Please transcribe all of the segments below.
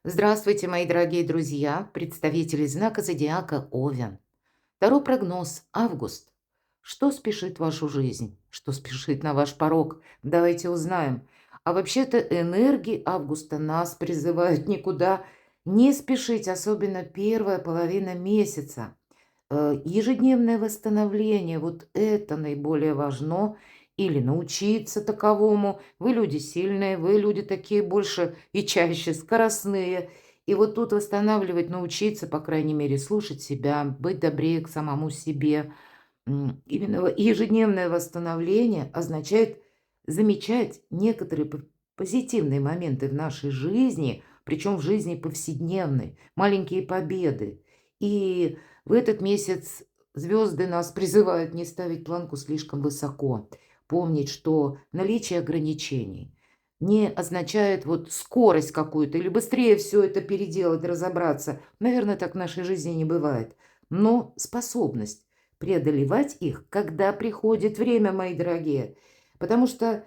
Здравствуйте, мои дорогие друзья, представители знака зодиака Овен. Второй прогноз. Август. Что спешит в вашу жизнь? Что спешит на ваш порог? Давайте узнаем. А вообще-то энергии августа нас призывают никуда не спешить, особенно первая половина месяца. Ежедневное восстановление, вот это наиболее важно, или научиться таковому. Вы люди сильные, вы люди такие больше и чаще скоростные. И вот тут восстанавливать, научиться, по крайней мере, слушать себя, быть добрее к самому себе. Именно ежедневное восстановление означает замечать некоторые позитивные моменты в нашей жизни, причем в жизни повседневной, маленькие победы. И в этот месяц звезды нас призывают не ставить планку слишком высоко, помнить, что наличие ограничений не означает вот скорость какую-то или быстрее все это переделать, разобраться. Наверное, так в нашей жизни не бывает. Но способность преодолевать их, когда приходит время, мои дорогие. Потому что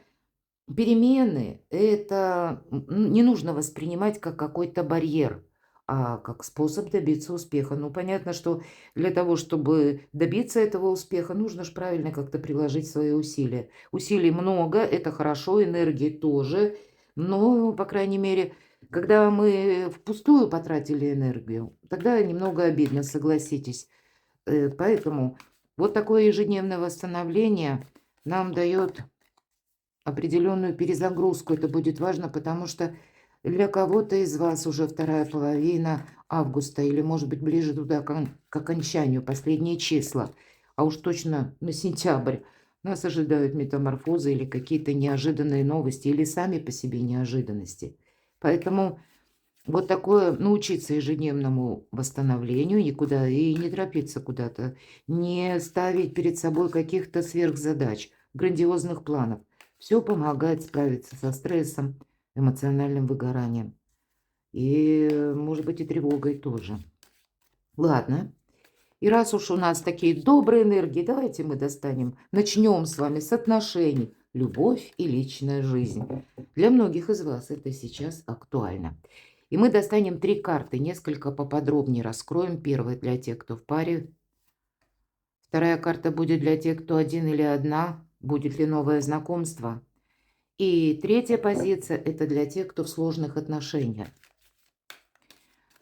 перемены — это не нужно воспринимать как какой-то барьер, а как способ добиться успеха. Ну, понятно, что для того, чтобы добиться этого успеха, нужно же правильно как-то приложить свои усилия. Усилий много, это хорошо, энергии тоже, но, по крайней мере, когда мы впустую потратили энергию, тогда немного обидно, согласитесь. Поэтому вот такое ежедневное восстановление нам дает определенную перезагрузку. Это будет важно, потому что для кого-то из вас уже вторая половина августа или, может быть, ближе туда к окончанию, последние числа, а уж точно на сентябрь нас ожидают метаморфозы или какие-то неожиданные новости, или сами по себе неожиданности. Поэтому вот такое научиться ежедневному восстановлению, никуда и не торопиться куда-то, не ставить перед собой каких-то сверхзадач, грандиозных планов. Все помогает справиться со стрессом, эмоциональным выгоранием и, может быть, и тревогой тоже. Ладно. И раз уж у нас такие добрые энергии, давайте мы начнем с вами с отношений. Любовь и личная жизнь. Для многих из вас это сейчас актуально. И мы достанем 3 карты, несколько поподробнее раскроем. Первая для тех, кто в паре. Вторая карта будет для тех, кто один или одна. Будет ли новое знакомство? И третья позиция — это для тех, кто в сложных отношениях.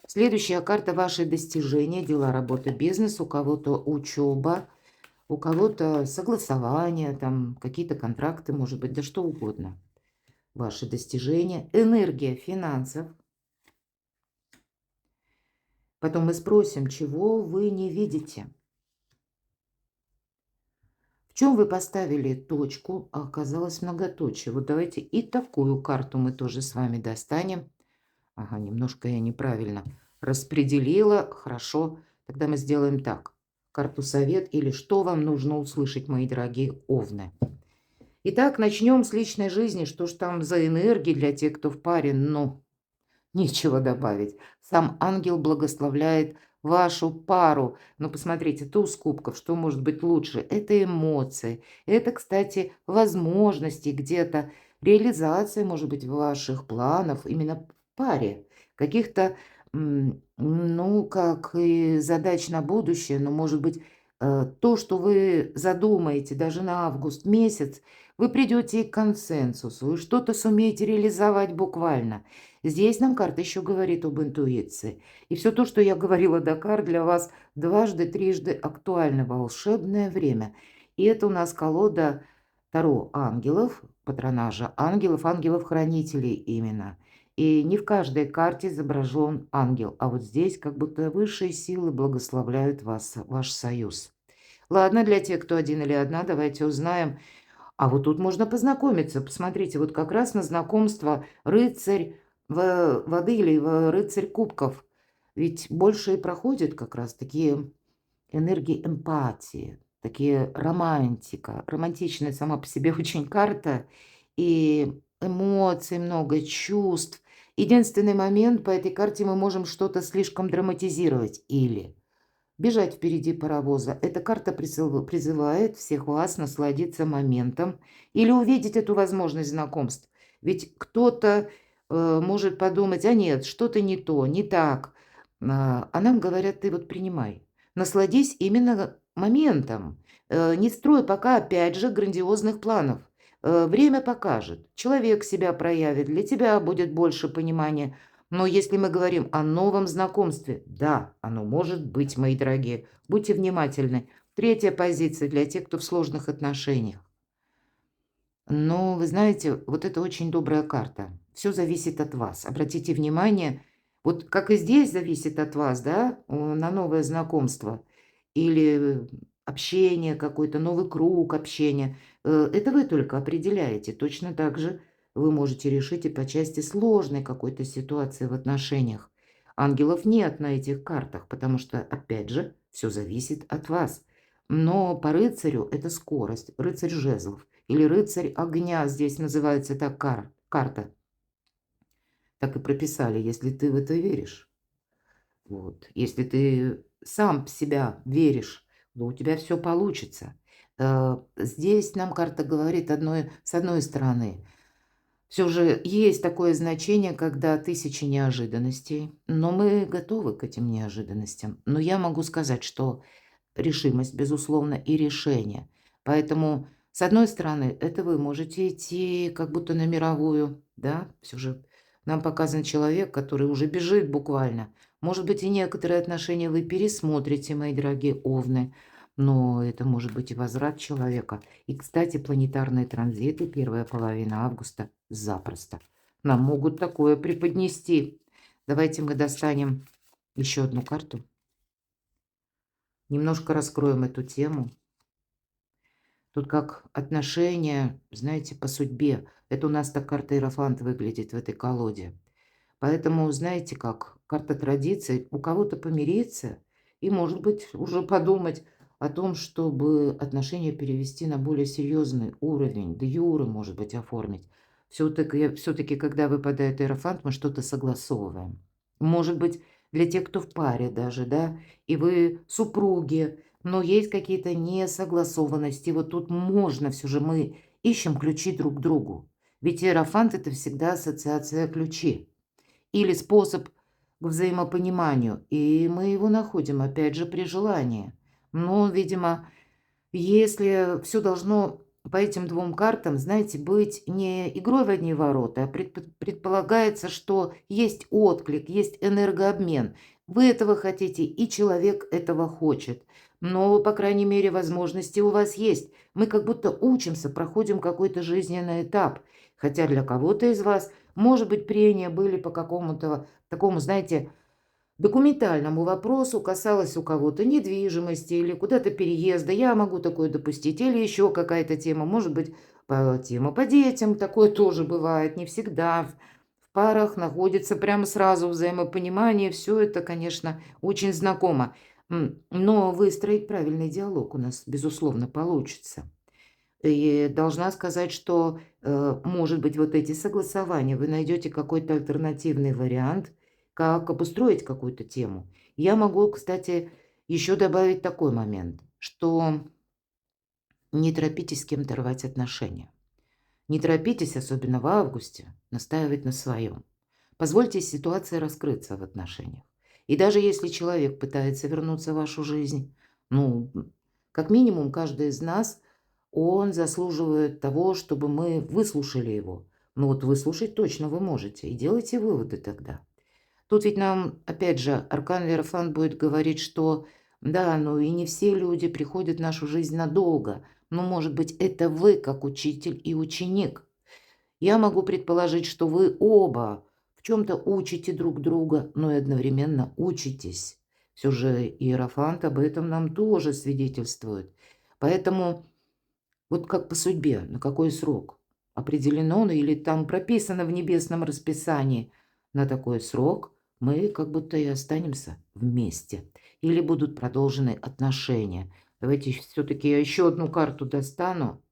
Следующая карта — ваши достижения, дела, работа, бизнес. У кого-то учеба, у кого-то согласования, там какие-то контракты, может быть, да что угодно. Ваши достижения, энергия финансов. Потом мы спросим, чего вы не видите. В чем вы поставили точку, а оказалось многоточие. Вот давайте и такую карту мы тоже с вами достанем. Ага, немножко я неправильно распределила. Хорошо, тогда мы сделаем так. Карту совет или что вам нужно услышать, мои дорогие овны. Итак, начнем с личной жизни. Что ж там за энергии для тех, кто в паре? Ну, нечего добавить. Сам ангел благословляет вашу пару. Но посмотрите, туз кубков, что может быть лучше? Это эмоции. Это, кстати, возможности где-то. Реализация, может быть, ваших планов именно в паре. Каких-то, ну, как и задач на будущее, но, может быть, то, что вы задумаете даже на август месяц, вы придете к консенсусу и что-то сумеете реализовать буквально. Здесь нам карта еще говорит об интуиции. И все то, что я говорила, Дакар, для вас дважды, трижды актуально. Волшебное время. И это у нас колода Таро ангелов, патронажа ангелов, ангелов-хранителей именно. И не в каждой карте изображен ангел, а вот здесь как будто высшие силы благословляют вас, ваш союз. Ладно, для тех, кто один или одна, давайте узнаем. А вот тут можно познакомиться. Посмотрите, вот как раз на знакомство рыцарь воды или рыцарь кубков. Ведь больше и проходят как раз такие энергии эмпатии, такие романтика. Романтичная сама по себе очень карта. И эмоций много, чувств. Единственный момент, по этой карте мы можем что-то слишком драматизировать. Или бежать впереди паровоза. Эта карта призывает всех вас насладиться моментом или увидеть эту возможность знакомств. Ведь кто-то может подумать: "А нет, что-то не то, не так". А нам говорят: "Ты вот принимай, насладись именно моментом, не строй пока, опять же, грандиозных планов. Время покажет, человек себя проявит, для тебя будет больше понимания". Но если мы говорим о новом знакомстве, да, оно может быть, мои дорогие, будьте внимательны. Третья позиция для тех, кто в сложных отношениях. Но вы знаете, вот это очень добрая карта. Все зависит от вас. Обратите внимание, вот как и здесь зависит от вас, да, на новое знакомство или общение, какой-то новый круг общения. Это вы только определяете. Точно так же вы можете решить и по части сложной какой-то ситуации в отношениях. Ангелов нет на этих картах, потому что, опять же, все зависит от вас. Но по рыцарю это скорость, рыцарь жезлов. Или рыцарь огня, здесь называется так карта. Так и прописали, если ты в это веришь. Вот. Если ты сам в себя веришь, то у тебя все получится. Здесь нам карта говорит с одной стороны, все же есть такое значение, когда тысячи неожиданностей, но мы готовы к этим неожиданностям. Но я могу сказать, что решимость, безусловно, и решение. Поэтому, с одной стороны, это вы можете идти как будто на мировую, да, все же нам показан человек, который уже бежит буквально. Может быть, и некоторые отношения вы пересмотрите, мои дорогие овны, но это может быть и возврат человека. И, кстати, планетарные транзиты, первая половина августа, запросто нам могут такое преподнести. Давайте мы достанем еще одну карту. Немножко раскроем эту тему. Тут как отношения, знаете, по судьбе. Это у нас так карта Иерофант выглядит в этой колоде. Поэтому, знаете как, карта традиций, у кого-то помириться и, может быть, уже подумать о том, чтобы отношения перевести на более серьезный уровень, де юре, может быть, оформить. Все-таки, когда выпадает Иерофант, мы что-то согласовываем. Может быть, для тех, кто в паре даже, да, и вы супруги, но есть какие-то несогласованности. Вот тут можно все же мы ищем ключи друг к другу. Ведь Иерофант – это всегда ассоциация ключей или способ к взаимопониманию, и мы его находим, опять же, при желании. Но, видимо, если все должно по этим двум картам, знаете, быть не игрой в одни ворота, а предполагается, что есть отклик, есть энергообмен. Вы этого хотите, и человек этого хочет. Но, по крайней мере, возможности у вас есть. Мы как будто учимся, проходим какой-то жизненный этап. Хотя для кого-то из вас, может быть, прения были по какому-то такому, знаете, документальному вопросу, касалось у кого-то недвижимости или куда-то переезда, я могу такое допустить, или еще какая-то тема, может быть, тема по детям, такое тоже бывает, не всегда. В парах находится прямо сразу взаимопонимание, все это, конечно, очень знакомо. Но выстроить правильный диалог у нас, безусловно, получится. И должна сказать, что, может быть, вот эти согласования, вы найдете какой-то альтернативный вариант, как обустроить какую-то тему. Я могу, кстати, еще добавить такой момент, что не торопитесь с кем-то рвать отношения. Не торопитесь, особенно в августе, настаивать на своем. Позвольте ситуации раскрыться в отношениях. И даже если человек пытается вернуться в вашу жизнь, ну, как минимум, каждый из нас, он заслуживает того, чтобы мы выслушали его. Ну вот выслушать точно вы можете. И делайте выводы тогда. Тут ведь нам, опять же, аркан Иерофант будет говорить, что да, ну и не все люди приходят в нашу жизнь надолго. Но, может быть, это вы как учитель и ученик. Я могу предположить, что вы оба в чем-то учите друг друга, но и одновременно учитесь. Все же Иерофант об этом нам тоже свидетельствует. Поэтому вот как по судьбе, на какой срок? Определено или там прописано в небесном расписании на такой срок, мы как будто и останемся вместе. Или будут продолжены отношения. Давайте все-таки я еще одну карту достану.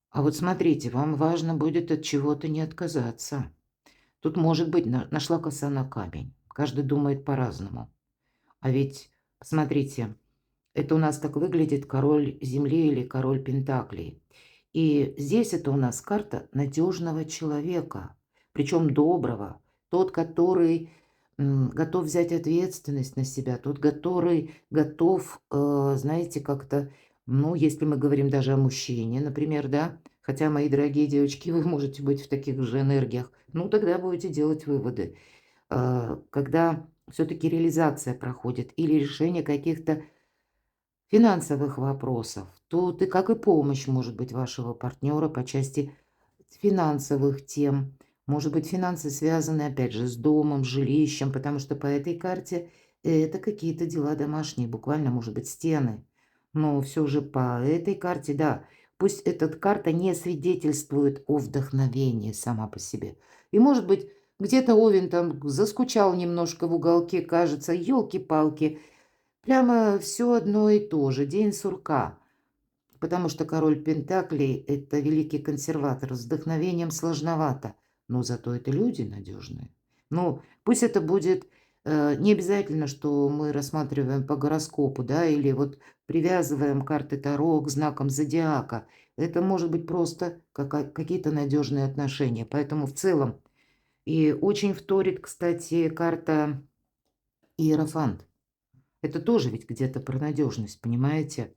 А вот смотрите, вам важно будет от чего-то не отказаться. Тут, может быть, нашла коса на камень. Каждый думает по-разному. А ведь, посмотрите, это у нас так выглядит король земли или король пентаклей. И здесь это у нас карта надежного человека. причем доброго. Тот, который готов взять ответственность на себя, тот, который готов, знаете, как-то, ну, если мы говорим даже о мужчине, например, да, хотя, мои дорогие девочки, вы можете быть в таких же энергиях, ну, тогда будете делать выводы. Когда все-таки реализация проходит или решение каких-то финансовых вопросов, тут и как и помощь может быть вашего партнера по части финансовых тем. Может быть, финансы связаны, опять же, с домом, с жилищем, потому что по этой карте это какие-то дела домашние, буквально, может быть, стены. Но все же по этой карте, да, пусть эта карта не свидетельствует о вдохновении сама по себе. И, может быть, где-то Овен там заскучал немножко в уголке, кажется, елки-палки, прямо все одно и то же, день сурка. Потому что король пентаклей– это великий консерватор. С вдохновением сложновато, но зато это люди надежные. Ну, пусть это будет не обязательно, что мы рассматриваем по гороскопу, да, или вот привязываем карты Таро к знакам зодиака. Это может быть просто какие-то надежные отношения. Поэтому в целом и очень вторит, кстати, карта Иерофант. Это тоже ведь где-то про надежность, понимаете?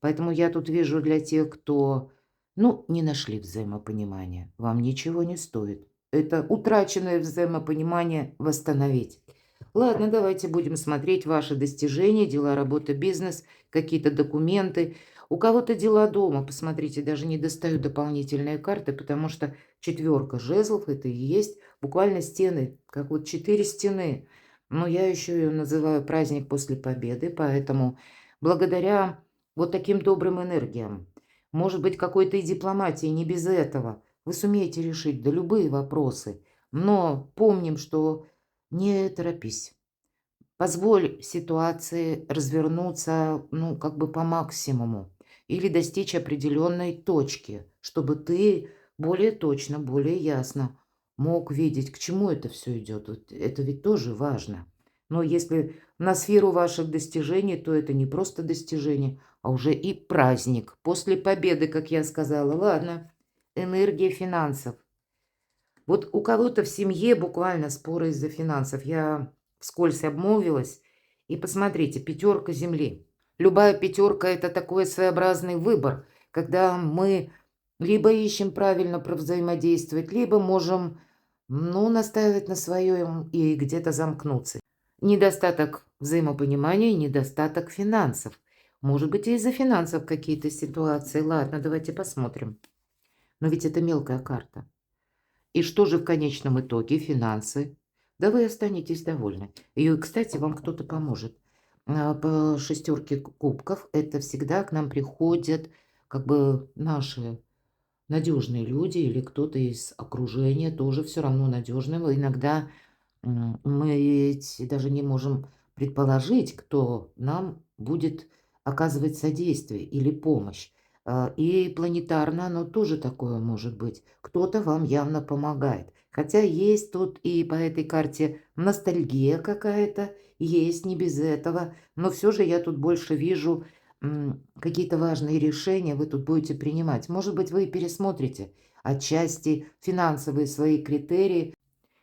Поэтому я тут вижу для тех, кто, ну, не нашли взаимопонимания. Вам ничего не стоит. Это утраченное взаимопонимание восстановить. Ладно, давайте будем смотреть ваши достижения, дела, работа, бизнес, какие-то документы. У кого-то дела дома. Посмотрите, даже не достаю дополнительные карты, потому что четверка жезлов– это и есть буквально стены, как вот 4 стены. Но я еще ее называю праздник после победы, поэтому благодаря вот таким добрым энергиям, может быть, какой-то и дипломатии, не без этого, вы сумеете решить да любые вопросы. Но помним, что не торопись. Позволь ситуации развернуться, ну, как бы по максимуму. Или достичь определенной точки, чтобы ты более точно, более ясно мог видеть, к чему это все идет. Вот это ведь тоже важно. Но если на сферу ваших достижений, то это не просто достижение, а уже и праздник. После победы, как я сказала. Ладно, энергия финансов. Вот у кого-то в семье буквально споры из-за финансов. Я вскользь обмолвилась. И посмотрите, пятерка земли. Любая пятерка– это такой своеобразный выбор, когда мы либо ищем правильно взаимодействовать, либо можем, ну, настаивать на своем и где-то замкнуться. Недостаток взаимопонимания, недостаток финансов. Может быть, и из-за финансов какие-то ситуации. Ладно, давайте посмотрим. Но ведь это мелкая карта. И что же в конечном итоге? Финансы. Да вы останетесь довольны. И, кстати, вам кто-то поможет. По шестерке кубков это всегда к нам приходят как бы наши надежные люди или кто-то из окружения тоже все равно надежного. Иногда мы ведь даже не можем предположить, кто нам будет оказывать содействие или помощь. И планетарно оно тоже такое может быть. Кто-то вам явно помогает. Хотя есть тут и по этой карте ностальгия какая-то, есть не без этого. Но все же я тут больше вижу какие-то важные решения вы тут будете принимать. Может быть, вы пересмотрите отчасти финансовые свои критерии.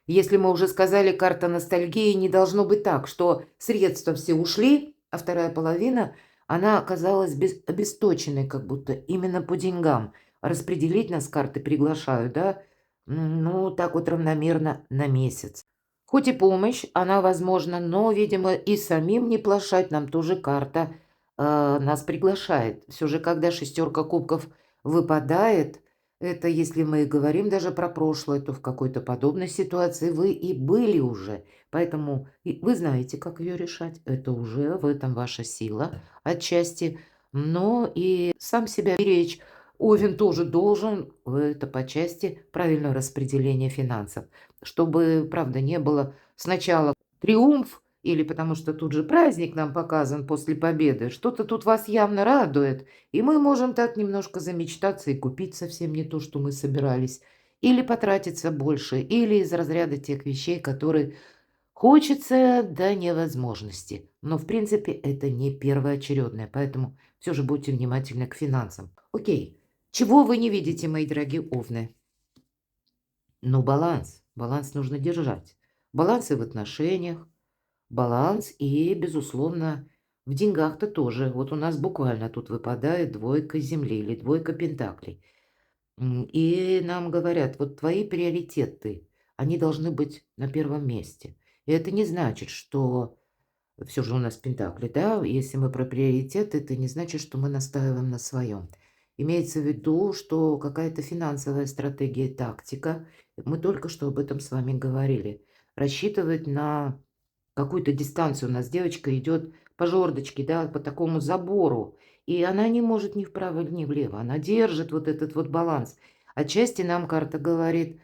Если мы уже сказали, карта ностальгии, не должно быть так, что средства все ушли, а вторая половина, она оказалась обесточенной, как будто именно по деньгам. Распределить нас карты приглашают, да, ну, так вот равномерно на месяц. Хоть и помощь, она возможна, но, видимо, и самим не плашать нам тоже карта нас приглашает. Все же, когда шестерка кубков выпадает, это если мы говорим даже про прошлое, то в какой-то подобной ситуации вы и были уже. Поэтому вы знаете, как ее решать. Это уже в этом ваша сила отчасти. Но и сам себя беречь. Овен тоже должен, это по части правильного распределения финансов. Чтобы, правда, не было сначала триумф, или потому что тут же праздник нам показан после победы. Что-то тут вас явно радует. И мы можем так немножко замечтаться и купить совсем не то, что мы собирались. Или потратиться больше, или из разряда тех вещей, которые хочется до невозможности. Но, в принципе, это не первоочередное, поэтому все же будьте внимательны к финансам. Окей, чего вы не видите, мои дорогие овны? Ну, баланс. Баланс нужно держать. Баланс и в отношениях, баланс и, безусловно, в деньгах-то тоже. Вот у нас буквально тут выпадает двойка земли или двойка пентаклей. И нам говорят, вот твои приоритеты, они должны быть на первом месте. И это не значит, что все же у нас пентакли, да, если мы про приоритеты, это не значит, что мы настаиваем на своем. Имеется в виду, что какая-то финансовая стратегия, тактика, мы только что об этом с вами говорили. Рассчитывать на какую-то дистанцию. У нас девочка идет по жердочке, да, по такому забору, и она не может ни вправо, ни влево. Она держит вот этот вот баланс. Отчасти нам карта говорит,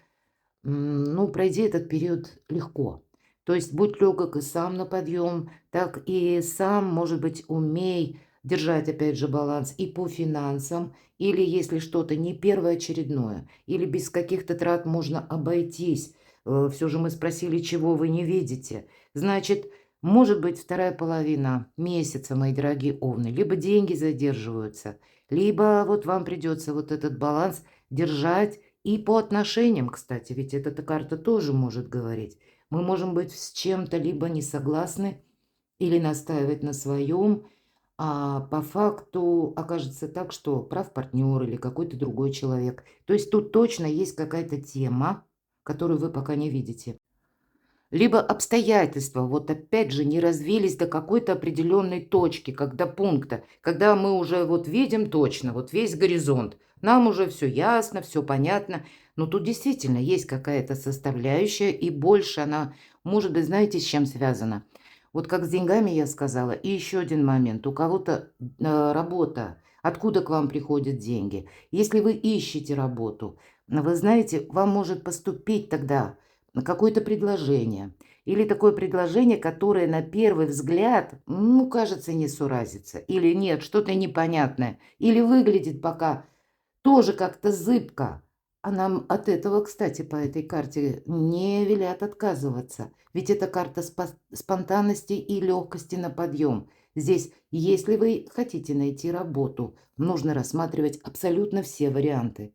ну, пройди этот период легко. То есть будь легок и сам на подъем, так и сам, может быть, умей держать, опять же, баланс и по финансам, или если что-то не первоочередное, или без каких-то трат можно обойтись. Все же мы спросили, чего вы не видите. Значит, может быть, вторая половина месяца, мои дорогие овны, либо деньги задерживаются, либо вот вам придется вот этот баланс держать и по отношениям, кстати, ведь эта карта тоже может говорить. Мы можем быть с чем-то либо не согласны или настаивать на своем, а по факту окажется так, что прав партнер или какой-то другой человек. То есть тут точно есть какая-то тема, которую вы пока не видите. Либо обстоятельства, вот опять же, не развились до какой-то определенной точки, как до пункта, когда мы уже вот видим точно, вот весь горизонт, нам уже все ясно, все понятно, но тут действительно есть какая-то составляющая, и больше она, может быть, знаете, с чем связана? Вот как с деньгами я сказала, и еще один момент, у кого-то работа, откуда к вам приходят деньги? Если вы ищете работу, вы знаете, вам может поступить тогда на какое-то предложение. Или такое предложение, которое на первый взгляд, ну, кажется, не суразится. Или нет, что-то непонятное. Или выглядит пока тоже как-то зыбко. А нам от этого, кстати, по этой карте не велят отказываться. Ведь это карта спонтанности и легкости на подъем. Здесь, если вы хотите найти работу, нужно рассматривать абсолютно все варианты.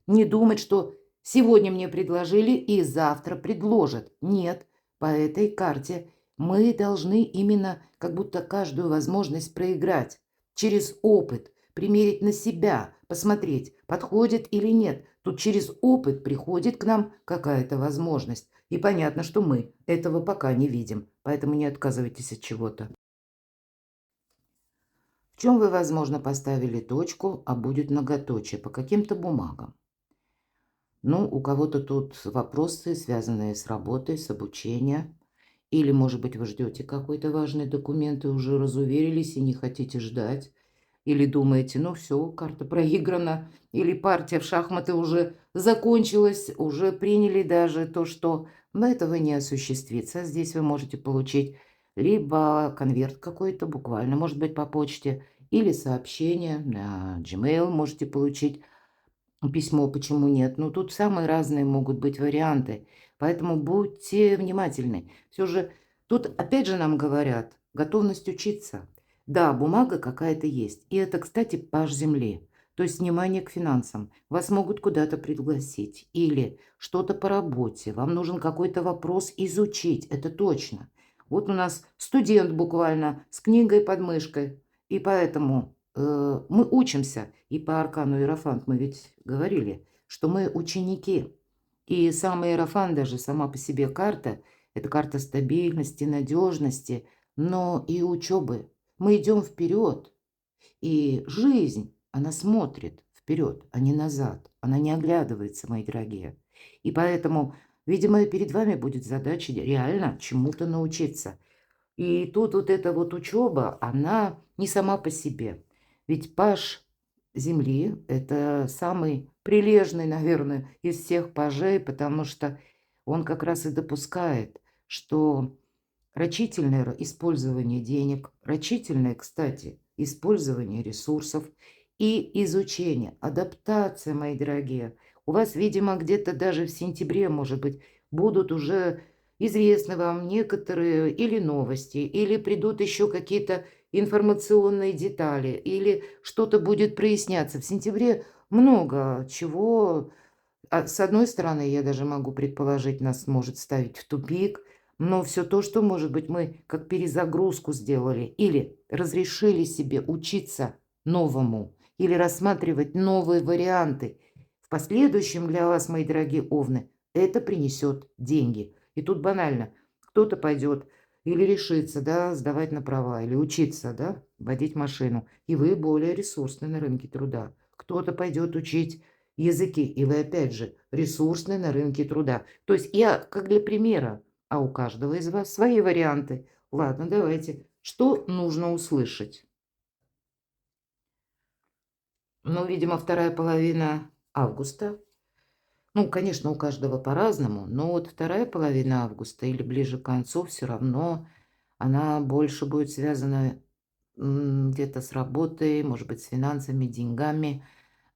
Не думать, что сегодня мне предложили и завтра предложат. Нет, по этой карте мы должны именно как будто каждую возможность проиграть через опыт, примерить на себя, посмотреть, подходит или нет. Тут через опыт приходит к нам какая-то возможность. И понятно, что мы этого пока не видим, поэтому не отказывайтесь от чего-то. В чем вы, возможно, поставили точку, а будет многоточие по каким-то бумагам. Ну, у кого-то тут вопросы, связанные с работой, с обучением. Или, может быть, вы ждете какой-то важный документ и уже разуверились и не хотите ждать. Или думаете, ну все, карта проиграна. Или партия в шахматы уже закончилась, уже приняли даже то, что но этого не осуществится. Здесь вы можете получить либо конверт какой-то, буквально, может быть, по почте, или сообщение на Gmail можете получить. Письмо, почему нет? Ну, тут самые разные могут быть варианты, поэтому будьте внимательны. Все же тут опять же нам говорят готовность учиться. Да, бумага какая-то есть. И это, кстати, паж земли. То есть внимание к финансам. Вас могут куда-то пригласить. Или что-то по работе. Вам нужен какой-то вопрос изучить. Это точно. Вот у нас студент буквально с книгой под мышкой. И поэтому мы учимся. И по аркану Иерофант мы ведь говорили, что мы ученики. И сам Иерофант, даже сама по себе карта, это карта стабильности, надежности, но и учебы. Мы идем вперед. И жизнь, она смотрит вперед, а не назад. Она не оглядывается, мои дорогие. И поэтому, видимо, перед вами будет задача реально чему-то научиться. И тут вот эта вот учеба, она не сама по себе. Ведь паж Земли– это самый прилежный, наверное, из всех пажей, потому что он как раз и допускает, что рачительное использование денег, рачительное, кстати, использование ресурсов и изучение, адаптация, мои дорогие. У вас, видимо, где-то даже в сентябре, может быть, будут уже известны вам некоторые или новости, или придут еще какие-то информационные детали, или что-то будет проясняться. В сентябре много чего с одной стороны, я даже могу предположить, нас может ставить в тупик, но все то, что, может быть, мы как перезагрузку сделали или разрешили себе учиться новому, или рассматривать новые варианты, в последующем для вас, мои дорогие овны, это принесет деньги. И тут банально: кто-то пойдет или решится, да, сдавать на права, или учиться, да, водить машину, и вы более ресурсны на рынке труда. Кто-то пойдет учить языки, и вы опять же ресурсны на рынке труда. То есть я как для примера, а у каждого из вас свои варианты. Ладно, давайте. Что нужно услышать? Ну, видимо, вторая половина августа. Ну, конечно, у каждого по-разному, но вот вторая половина августа или ближе к концу все равно она больше будет связана где-то с работой, может быть, с финансами, деньгами,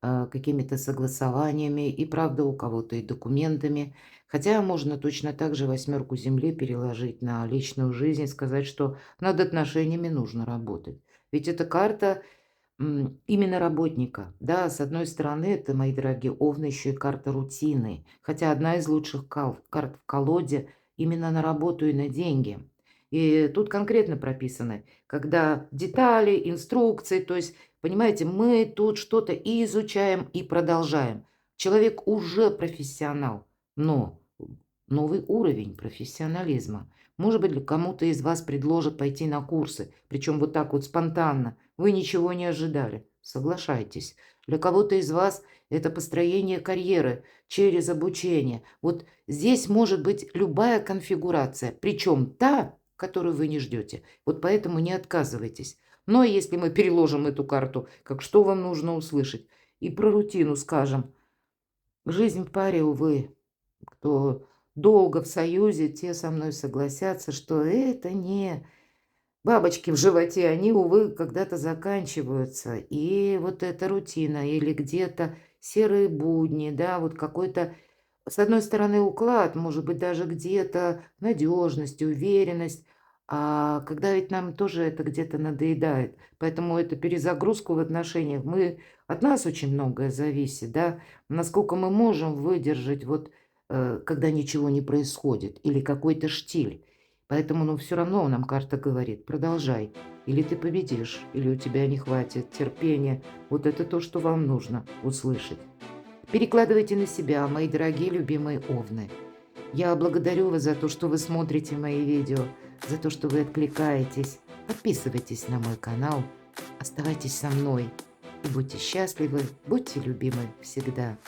какими-то согласованиями и, правда, у кого-то и документами. Хотя можно точно так же восьмерку земли переложить на личную жизнь и сказать, что над отношениями нужно работать. Ведь эта карта именно работника. Да, с одной стороны, это, мои дорогие овны, еще и карта рутины. Хотя одна из лучших карт в колоде именно на работу и на деньги. И тут конкретно прописаны, когда детали, инструкции, то есть, понимаете, мы тут что-то и изучаем, и продолжаем. Человек уже профессионал, но новый уровень профессионализма. Может быть, для кому-то из вас предложат пойти на курсы, причем вот так вот спонтанно. Вы ничего не ожидали. Соглашайтесь. Для кого-то из вас это построение карьеры через обучение. Вот здесь может быть любая конфигурация, причем та, которую вы не ждете. Вот поэтому не отказывайтесь. Но если мы переложим эту карту, как что вам нужно услышать, и про рутину скажем. Жизнь в паре, увы, кто долго в союзе, те со мной согласятся, что это не бабочки в животе, они, увы, когда-то заканчиваются. И вот эта рутина или где-то серые будни, да, вот какой-то, с одной стороны, уклад, может быть, даже где-то надежность, уверенность, а когда ведь нам тоже это где-то надоедает. Поэтому эту перезагрузку в отношениях мы, от нас очень многое зависит, да, насколько мы можем выдержать вот когда ничего не происходит, или какой-то штиль. Поэтому, ну, все равно нам карта говорит: продолжай, или ты победишь, или у тебя не хватит терпения. Вот это то, что вам нужно услышать. Перекладывайте на себя, мои дорогие любимые овны. Я благодарю вас за то, что вы смотрите мои видео, за то, что вы откликаетесь. Подписывайтесь на мой канал, оставайтесь со мной и будьте счастливы, будьте любимы всегда.